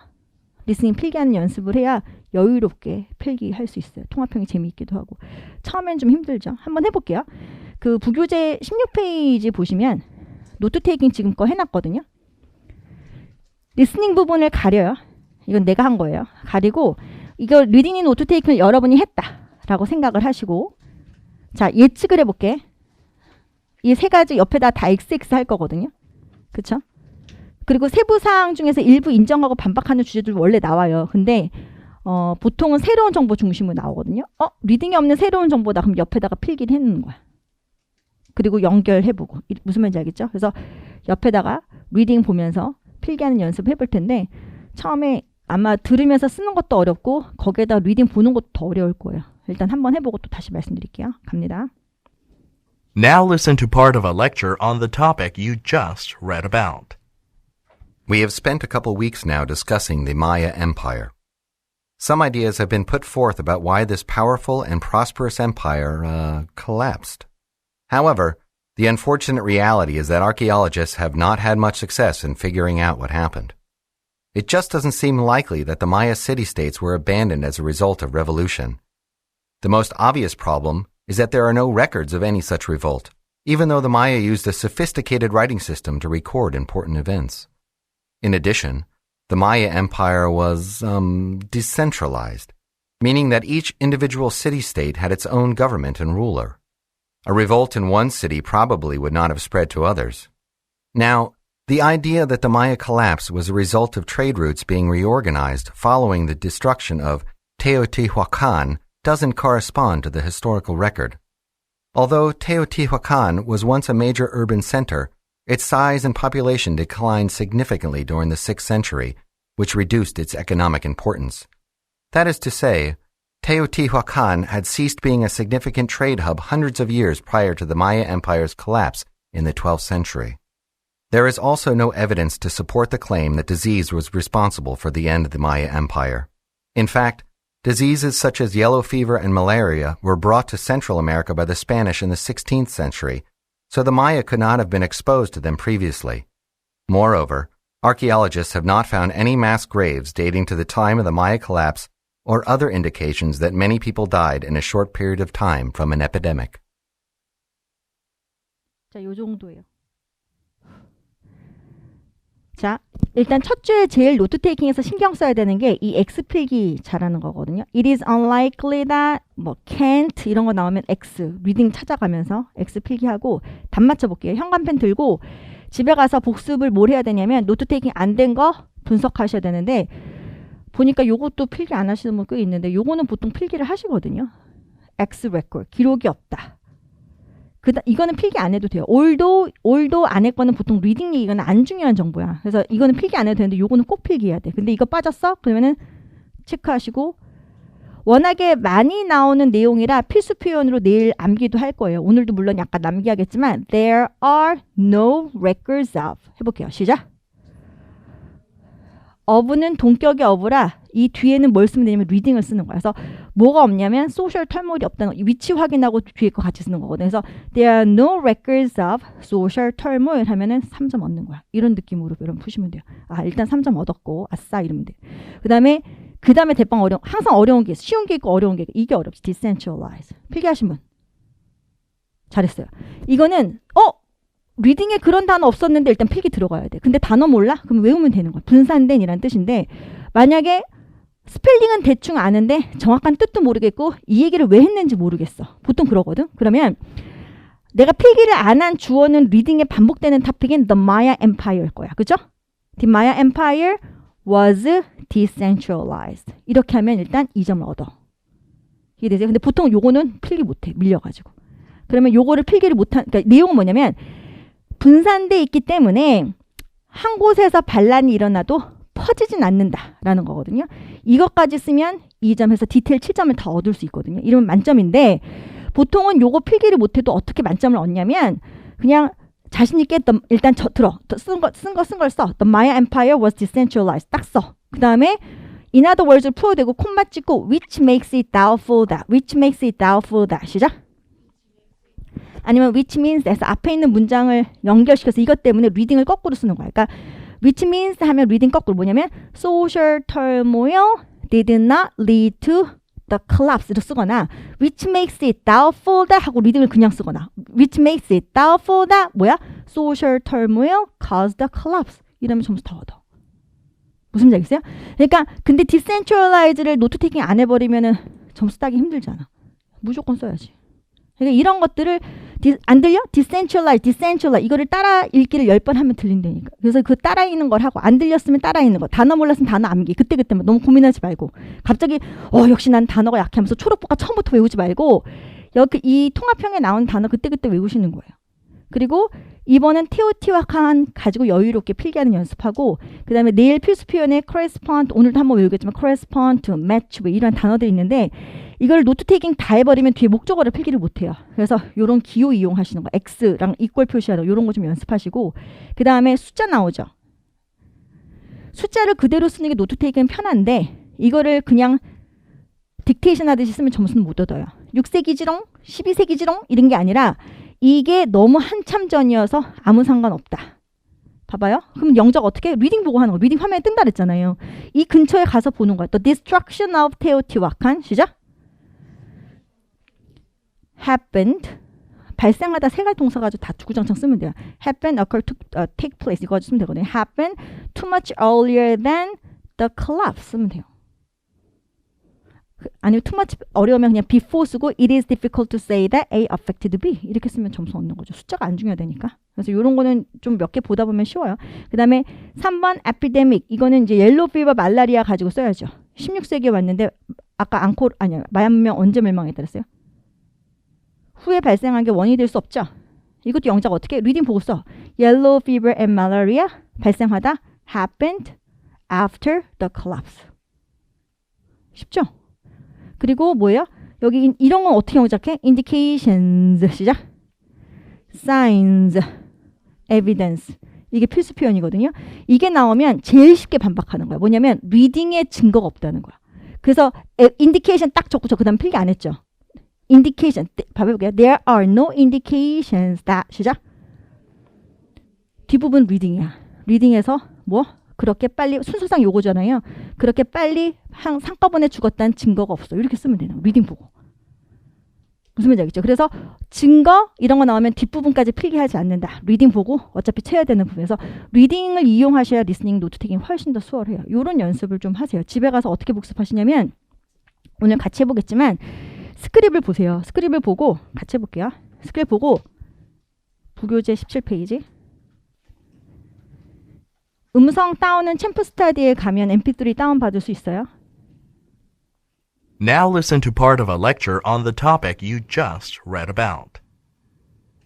리스닝 필기하는 연습을 해야 여유롭게 필기할 수 있어요. 통합형이 재미있기도 하고. 처음엔 좀 힘들죠. 한번 해볼게요. 그 부교재 16페이지 보시면 노트 테이킹 지금 거 해놨거든요. 리스닝 부분을 가려요. 이건 내가 한 거예요. 가리고 이거 리딩 인 노트 테이킹을 여러분이 했다라고 생각을 하시고 자 예측을 해볼게. 이 세 가지 옆에다 다 XX 할 거거든요. 그쵸? 그리고 세부사항 중에서 일부 인정하고 반박하는 주제들 원래 나와요. 근데 보통은 새로운 정보 중심으로 나오거든요. 리딩이 없는 새로운 정보다. 그럼 옆에다가 필기를 해놓는 거야. 그리고 연결해보고. 무슨 말인지 알겠죠? 그래서 옆에다가 리딩 보면서 필기하는 연습 해볼 텐데 처음에 아마 들으면서 쓰는 것도 어렵고 거기에다 리딩 보는 것도 더 어려울 거예요. 일단 한번 해보고 또 다시 말씀드릴게요. 갑니다. Now listen to part of a lecture on the topic you just read about. We have spent a couple weeks now discussing the Maya Empire. Some ideas have been put forth about why this powerful and prosperous empire collapsed. However, the unfortunate reality is that archaeologists have not had much success in figuring out what happened. It just doesn't seem likely that the Maya city-states were abandoned as a result of revolution. The most obvious problem is that there are no records of any such revolt, even though the Maya used a sophisticated writing system to record important events. In addition, the Maya Empire was, decentralized, meaning that each individual city-state had its own government and ruler. A revolt in one city probably would not have spread to others. Now, the idea that the Maya collapse was a result of trade routes being reorganized following the destruction of Teotihuacan doesn't correspond to the historical record. Although Teotihuacan was once a major urban center, its size and population declined significantly during the 6th century, which reduced its economic importance. That is to say, Teotihuacan had ceased being a significant trade hub hundreds of years prior to the Maya Empire's collapse in the 12th century. There is also no evidence to support the claim that disease was responsible for the end of the Maya Empire. In fact, diseases such as yellow fever and malaria were brought to Central America by the Spanish in the 16th century, so the Maya could not have been exposed to them previously. Moreover, archaeologists have not found any mass graves dating to the time of the Maya collapse or other indications that many people died in a short period of time from an epidemic. 자, 요 정도예요. 자, 일단 첫 주에 제일 노트 테이킹에서 신경 써야 되는 게 이 X 필기 잘하는 거거든요. It is unlikely that, can't 이런 거 나오면 X, 리딩 찾아가면서 X 필기하고 답 맞춰볼게요. 현관펜 들고 집에 가서 복습을 뭘 해야 되냐면 노트 테이킹 안 된 거 분석하셔야 되는데 보니까 요것도 필기 안 하시는 분 꽤 있는데 요거는 보통 필기를 하시거든요. X record, 기록이 없다. 이거는 필기 안 해도 돼요. 올도 안 했거는 보통 리딩 얘기는 안 중요한 정보야. 그래서 이거는 필기 안 해도 되는데 요거는 꼭 필기해야 돼. 근데 이거 빠졌어? 그러면은 체크하시고 워낙에 많이 나오는 내용이라 필수 표현으로 내일 암기도 할 거예요. 오늘도 물론 약간 남기하겠지만 There are no records of 해볼게요. 시작. of는 동격의 of라 이 뒤에는 뭘 쓰면 되냐면 리딩을 쓰는 거야. 그래서 뭐가 없냐면 social turmoil이 없다는 거. 위치 확인하고 뒤에 거 같이 쓰는 거거든. 그래서 there are no records of social turmoil 하면은 3점 얻는 거야. 이런 느낌으로 여러분 푸시면 돼요. 아, 일단 3점 얻었고 아싸 이러면 돼. 그 다음에 대빵 항상 어려운 게 있어. 쉬운 게 있고 어려운 게 있고. 이게 어렵지. decentralize. 필기하신 분 잘했어요. 이거는 리딩에 그런 단어 없었는데 일단 필기 들어가야 돼. 근데 단어 몰라? 그럼 외우면 되는 거야. 분산된 이란 뜻인데 만약에 스펠링은 대충 아는데 정확한 뜻도 모르겠고 이 얘기를 왜 했는지 모르겠어. 보통 그러거든. 그러면 내가 필기를 안 한 주어는 리딩에 반복되는 토픽인 The Maya Empire일 거야. 그죠? The Maya Empire was decentralized. 이렇게 하면 일단 2점을 얻어. 이해되세요? 근데 보통 요거는 필기 못해. 밀려가지고. 그러면 요거를 필기를 못한, 그러니까 내용은 뭐냐면 분산돼 있기 때문에 한 곳에서 반란이 일어나도 퍼지진 않는다라는 거거든요. 이것까지 쓰면 2점에서 디테일 7점을 다 얻을 수 있거든요. 이러면 만점인데 보통은 요거 필기를 못해도 어떻게 만점을 얻냐면 그냥 자신 있게 일단 쓴 걸 써. The Maya Empire was decentralized. 딱 써. 그 다음에 in other words를 풀어야 되고 콤마 찍고 which makes it doubtful that. which makes it doubtful that. 시작. 아니면 which means that 앞에 있는 문장을 연결시켜서 이것 때문에 리딩을 거꾸로 쓰는 거야. 그러니까 which means 하면 리딩 거꾸로 뭐냐면 social turmoil did not lead to the collapse를 쓰거나 which makes it doubtful that 하고 리딩을 그냥 쓰거나 which makes it doubtful that 뭐야? social turmoil caused the collapse 이러면 점수 더 얻어. 무슨 말인지 알겠어요? 그러니까 근데 decentralize를 노트 테이킹 안 해버리면은 점수 따기 힘들잖아. 무조건 써야지. 그러니까 이런 것들을 안 들려? decentralize 이거를 따라 읽기를 10번 하면 들린다니까. 그래서 그 따라 읽는 걸 하고 안 들렸으면 따라 읽는 거. 단어 몰랐으면 단어 암기. 그때그때만 너무 고민하지 말고 갑자기 역시 난 단어가 약해 하면서 초록보가 처음부터 외우지 말고 여기 이 통합형에 나온 단어 그때그때 외우시는 거예요. 그리고 이번은 테오티와칸 가지고 여유롭게 필기하는 연습하고 그 다음에 내일 필수 표현에 correspond 오늘도 한번 외우겠지만 correspond to match 이런 단어들이 있는데 이걸 노트 테이킹 다 해버리면 뒤에 목적어를 필기를 못해요. 그래서 이런 기호 이용하시는 거 X랑 이퀄 표시하는 이런 거 좀 연습하시고 그 다음에 숫자 나오죠. 숫자를 그대로 쓰는 게 노트 테이킹은 편한데 이거를 그냥 딕테이션 하듯이 쓰면 점수는 못 얻어요. 6세기지롱, 12세기지롱 이런 게 아니라 이게 너무 한참 전이어서 아무 상관없다. 봐봐요. 그럼 영작 어떻게? 리딩 보고 하는 거. 리딩 화면에 뜬다 그랬잖아요. 이 근처에 가서 보는 거야. The destruction of Teotihuacan. 시작. happened. 발생하다 세 가지 동사 가지고 다 주구장창 쓰면 돼요. happen, occur, take place. 이거 가지고 쓰면 되거든요. happen too much earlier than the collapse 쓰면 돼요. 아니면 too much 어려우면 그냥 before 쓰고 it is difficult to say that A affected B 이렇게 쓰면 점수 얻는 거죠. 숫자가 안 중요하다니까. 그래서 이런 거는 좀 몇 개 보다 보면 쉬워요. 그 다음에 3번 epidemic 이거는 이제 옐로우 피버 말라리아 가지고 써야죠. 16세기에 왔는데 아까 마야 문명 언제 멸망했다 그랬어요? 후에 발생한 게 원인이 될 수 없죠. 이것도 영작 어떻게? 리딩 보고 써. Yellow fever and malaria 발생하다 happened after the collapse. 쉽죠? 그리고 뭐예요? 여기 이런 건 어떻게 영작해? indications 시작. signs, evidence 이게 필수 표현이거든요. 이게 나오면 제일 쉽게 반박하는 거야. 뭐냐면 리딩에 증거가 없다는 거야. 그래서 indication 딱 적고 그 다음 필기 안 했죠. indication 봐볼게요. There are no indications that 시작. 뒷부분 리딩이야. 리딩에서 뭐? 그렇게 빨리 순서상 요거잖아요. 그렇게 빨리 한꺼번에 죽었다는 증거가 없어. 이렇게 쓰면 되는 거. 리딩 보고. 무슨 말인지 알겠죠? 그래서 증거 이런 거 나오면 뒷부분까지 필기하지 않는다. 리딩 보고 어차피 쳐야 되는 부분에서 리딩을 이용하셔야 리스닝 노트 테이킹 훨씬 더 수월해요. 이런 연습을 좀 하세요. 집에 가서 어떻게 복습하시냐면 오늘 같이 해보겠지만 스크립을 보세요. 스크립을 보고 같이 해볼게요. 스크립 보고 부교재 17페이지 음성 다운은 챔프 스타디에 가면 mp3 다운 받을 수 있어요. Now listen to part of a lecture on the topic you just read about.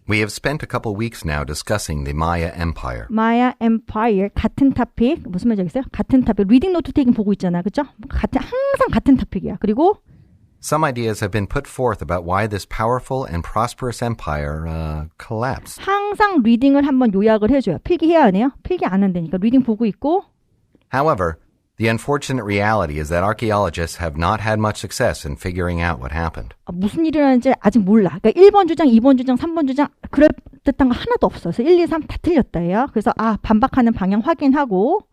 We have spent a couple weeks now discussing the Maya Empire. Maya Empire 같은 토픽 무슨 말인지 알겠어요? 같은 토픽 리딩 노트 테이킹 보고 있잖아, 그렇죠? 항상 같은 토픽이야. 그리고 Some ideas have been put forth about why this powerful and prosperous empire collapsed. 항상 리딩을 한번 요약을 해줘요. 필기해야 하네요. 필기 안 한다니까. 리딩 보고 있고. However, the unfortunate reality is that archaeologists have not had much success in figuring out what happened. 무슨 일이 일어났는지 아직 몰라. 그러니까 1번 주장, 2번 주장, 3번 주장 그럴 듯한 거 하나도 없어. 그래서 1, 2, 3 다 틀렸다예요. 그래서 반박하는 방향 확인하고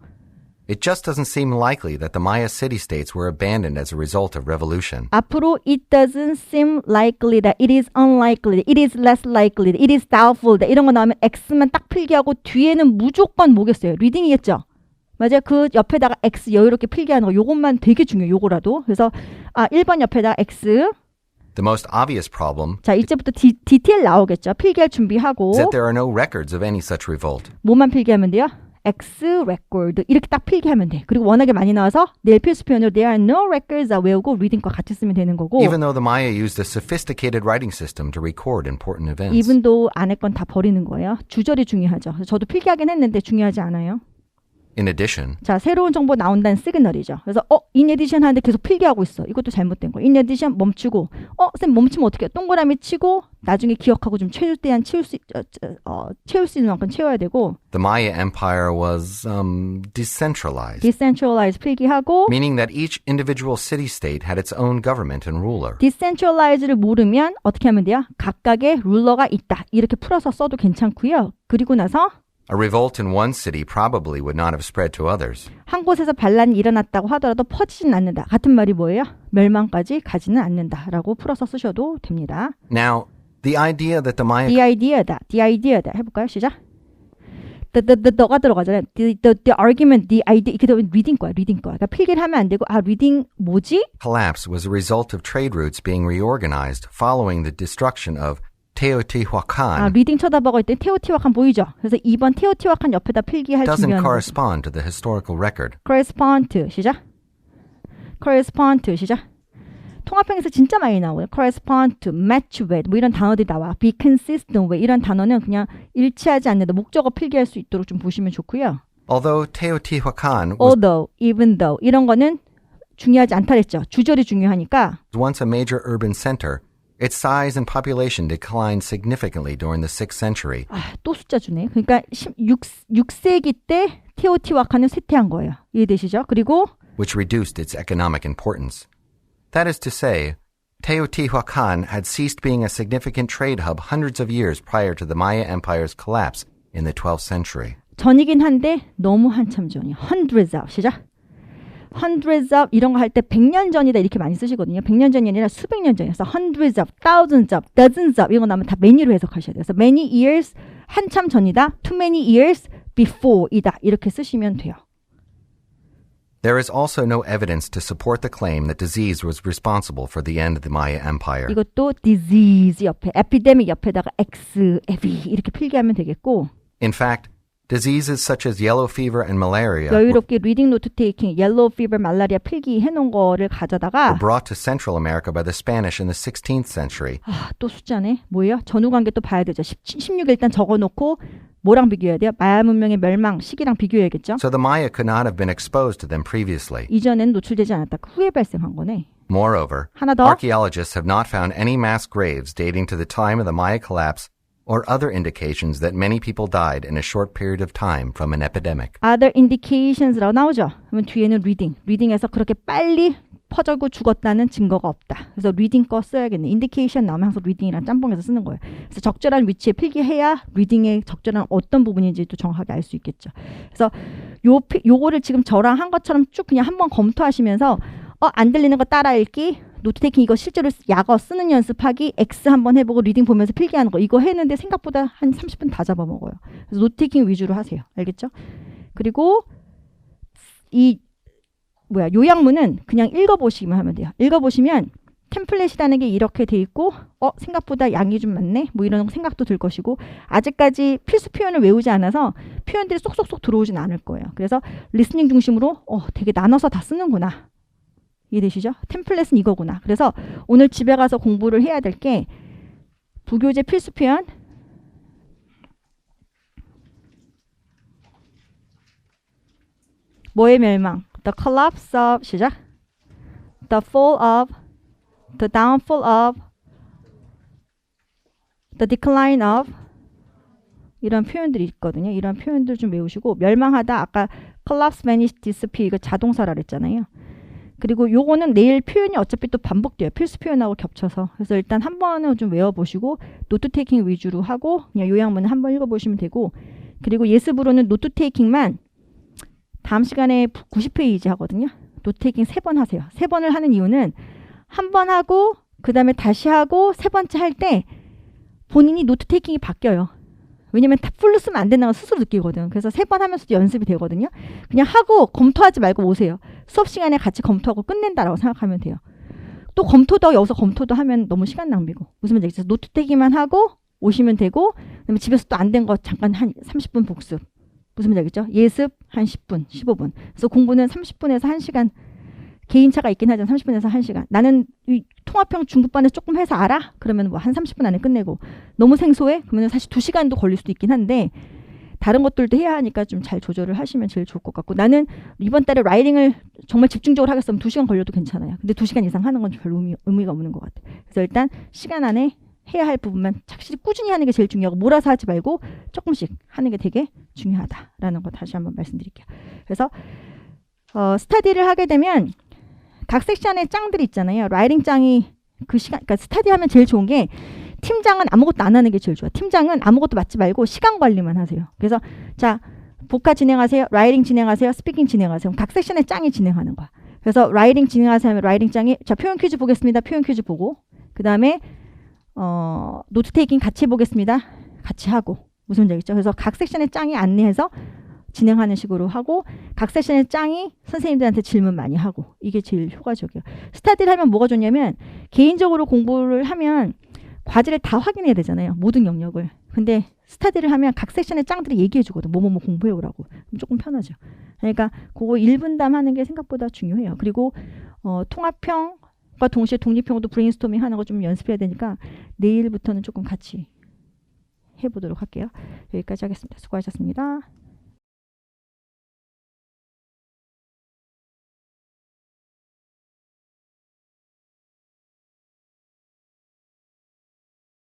It just doesn't seem likely that the Maya city-states were abandoned as a result of revolution. 앞으로 it doesn't seem likely that it is unlikely, it is less likely, it is doubtful that 이런 거 나오면 X만 딱 필기하고 뒤에는 무조건 뭐겠어요? 리딩이겠죠? 맞아요. 그 옆에다가 X 여유롭게 필기하는 거 요것만 되게 중요해요. 요거라도. 그래서 1번 옆에다가 X The most obvious problem 자 이제부터 디테일 나오겠죠. 필기할 준비하고 is that there are no records of any such revolt. 뭐만 필기하면 돼요? X record 이렇게 딱 필기하면 돼. 그리고 워낙에 많이 나와서 내일 필수 표현으로 there are no records 외우고 리딩과 같이 쓰면 되는 거고 Even though the Maya used a sophisticated writing system to record important events. even though 안 할 건 다 버리는 거예요. 주절이 중요하죠. 그래서 저도 필기하긴 했는데 중요하지 않아요. In addition, 자, 새로운 정보 나온다는 시그널이죠. 그래서 in addition 하는데 계속 필기하고 있어. 이것도 잘못된 거예요. in addition 멈추고 쌤 멈추면 어떻게 해요? 동그라미 치고 나중에 기억하고 좀 최대한 채울 수 있는 만큼 채워야 되고 the Maya empire was decentralized, decentralized 필기하고 meaning that each individual city-state had its own government and ruler. decentralize를 모르면 어떻게 하면 돼요? 각각의 룰러가 있다. 이렇게 풀어서 써도 괜찮고요. 그리고 나서 A revolt in one city probably would not have spread to others. 한 곳에서 반란이 일어났다고 하더라도 퍼지진 않는다. 같은 말이 뭐예요? 멸망까지 가지는 않는다라고 풀어서 쓰셔도 됩니다. Now, the idea that the Maya The idea다. 해볼까요? 시작. 너가 들어가잖아요. The argument, the idea 이렇게 되면 리딩 거야. 그러니까 필기를 하면 안 되고 리딩 뭐지? collapse was a result of trade routes being reorganized following the destruction of Teotihuacan. 리딩 쳐다보고 있더니 테오티와칸 보이죠? 그래서 2번 테오티와칸 옆에다 필기할 doesn't 준비하는 거죠. correspond to the historical record. correspond to 시작. 통합형에서 진짜 많이 나오고요. correspond to, match with 뭐 이런 단어들이 나와. be consistent with 이런 단어는 그냥 일치하지 않는다. 목적어 필기할 수 있도록 좀 보시면 좋고요. Although Teotihuacan was although, even though 이런 거는 중요하지 않다 그랬죠. 주절이 중요하니까 once a major urban center, its size and population declined significantly during the 6th century. 또 숫자 주네. 그러니까 6세기 때 테오티와칸을 쇠퇴한 거예요. 이해되시죠? 그리고 which reduced its economic importance. That is to say, Teotihuacan had ceased being a significant trade hub hundreds of years prior to the Maya Empire's collapse in the 12th century. 전이긴 한데 너무 한참 전이야. hundreds of. 시작. hundreds of 이런 거 할 때 100년 전이다 이렇게 많이 쓰시거든요. 100년 전이 아니라 수백 년 전이어서 hundreds of, thousands of, dozens of 이런 거 나오면 다 many로 해석하셔야 돼요. 그래서 many years 한참 전이다. too many years before이다. 이렇게 쓰시면 돼요. There is also no evidence to support the claim that disease was responsible for the end of the Maya Empire. 이것도 disease 옆에 epidemic 옆에다가 x, evi 이렇게 필기하면 되겠고 In fact, diseases such as yellow fever and malaria 여유롭게 리딩 노트 테이킹, 옐로우 피버, 말라리아 필기 해놓은 거를 가져다가 were brought to Central America by the Spanish in the 16th century. 또 숫자네. 뭐예요? 전후관계 또 봐야 되죠. 16 일단 적어놓고 뭐랑 비교해야 돼요? 마야 문명의 멸망 시기랑 비교해야겠죠. So the Maya could not have been exposed to them previously. 이전에는 노출되지 않았다. 후에 발생한 거네. Moreover, 하나 더. archaeologists have not found any mass graves dating to the time of the Maya collapse or other indications that many people died in a short period of time from an epidemic. Other indications라고 나오죠. 그러면 뒤에는 reading. reading에서 그렇게 빨리 퍼져고 죽었다는 증거가 없다. 그래서 reading 거 써야겠네. indication 나오면 항상 reading이랑 짬뽕해서 쓰는 거예요. 그래서 적절한 위치에 필기해야 reading의 적절한 어떤 부분인지 또 정확하게 알 수 있겠죠. 그래서 요거를 지금 저랑 한 것처럼 쭉 그냥 한번 검토하시면서 안 들리는 거 따라 읽기, 노트 테이킹 이거 실제로 약어 쓰는 연습하기, X 한번 해보고 리딩 보면서 필기하는 거 이거 했는데 생각보다 한 30분 다 잡아먹어요. 그래서 노트 테이킹 위주로 하세요. 알겠죠? 그리고 이 요약문은 그냥 읽어보시기만 하면 돼요. 읽어보시면 템플릿이라는 게 이렇게 돼 있고 생각보다 양이 좀 많네? 뭐 이런 생각도 들 것이고 아직까지 필수 표현을 외우지 않아서 표현들이 쏙쏙쏙 들어오진 않을 거예요. 그래서 리스닝 중심으로 되게 나눠서 다 쓰는구나. 이해되시죠? 템플릿은 이거구나. 그래서 오늘 집에 가서 공부를 해야 될 게 부교재 필수 표현 뭐의 멸망? The collapse of 시작. The fall of the downfall of the decline of 이런 표현들이 있거든요. 이런 표현들 좀 외우시고 멸망하다 아까 collapse, vanish, disappear 이거 자동사라 그랬잖아요. 그리고 요거는 내일 표현이 어차피 또 반복돼요. 필수 표현하고 겹쳐서. 그래서 일단 한 번은 좀 외워보시고 노트 테이킹 위주로 하고 그냥 요약문을 한번 읽어보시면 되고 그리고 예습으로는 노트 테이킹만 다음 시간에 90페이지 하거든요. 노트 테이킹 3번 하세요. 3번을 하는 이유는 한 번 하고 그 다음에 다시 하고 세 번째 할 때 본인이 노트 테이킹이 바뀌어요. 왜냐면 다 풀로 쓰면 안 된다는 걸 스스로 느끼거든. 그래서 3번 하면서도 연습이 되거든요. 그냥 하고 검토하지 말고 오세요. 수업 시간에 같이 검토하고 끝낸다라고 생각하면 돼요. 또 검토도 여기서 검토도 하면 너무 시간 낭비고. 무슨 말인지 알겠어요? 노트 떼기만 하고 오시면 되고 그다음에 집에서 또 안 된 거 잠깐 한 30분 복습. 무슨 말인지 알겠죠? 예습 한 10분, 15분. 그래서 공부는 30분에서 1시간. 개인차가 있긴 하지만 30분에서 1시간. 나는 이 통합형 중급반에서 조금 해서 알아? 그러면 뭐 한 30분 안에 끝내고. 너무 생소해? 그러면 사실 2시간도 걸릴 수도 있긴 한데 다른 것들도 해야 하니까 좀 잘 조절을 하시면 제일 좋을 것 같고 나는 이번 달에 라이딩을 정말 집중적으로 하겠으면 2시간 걸려도 괜찮아요. 근데 2시간 이상 하는 건 별 의미가 없는 것 같아요. 그래서 일단 시간 안에 해야 할 부분만 확실히 꾸준히 하는 게 제일 중요하고 몰아서 하지 말고 조금씩 하는 게 되게 중요하다라는 거 다시 한번 말씀드릴게요. 그래서 스터디를 하게 되면 각 섹션에 짱들이 있잖아요. 라이딩 짱이 그 시간, 그러니까 스터디 하면 제일 좋은 게 팀장은 아무것도 안 하는 게 제일 좋아. 팀장은 아무것도 맡지 말고 시간 관리만 하세요. 그래서 자 복화 진행하세요. 라이딩 진행하세요. 스피킹 진행하세요. 각 섹션에 짱이 진행하는 거야. 그래서 라이딩 진행하세요 하면 라이딩 짱이 자 표현 퀴즈 보겠습니다. 표현 퀴즈 보고 그 다음에 노트 테이킹 같이 해보겠습니다. 같이 하고 무슨 말인지 알겠죠? 그래서 각 섹션에 짱이 안내해서 진행하는 식으로 하고 각 세션의 짱이 선생님들한테 질문 많이 하고 이게 제일 효과적이에요. 스터디를 하면 뭐가 좋냐면 개인적으로 공부를 하면 과제를 다 확인해야 되잖아요. 모든 영역을. 근데 스터디를 하면 각 세션의 짱들이 얘기해 주거든. 뭐뭐뭐 공부해 오라고. 조금 편하죠. 그러니까 그거 1분담 하는 게 생각보다 중요해요. 그리고 통합형과 동시에 독립형도 브레인스토밍 하는 거 좀 연습해야 되니까 내일부터는 조금 같이 해보도록 할게요. 여기까지 하겠습니다. 수고하셨습니다.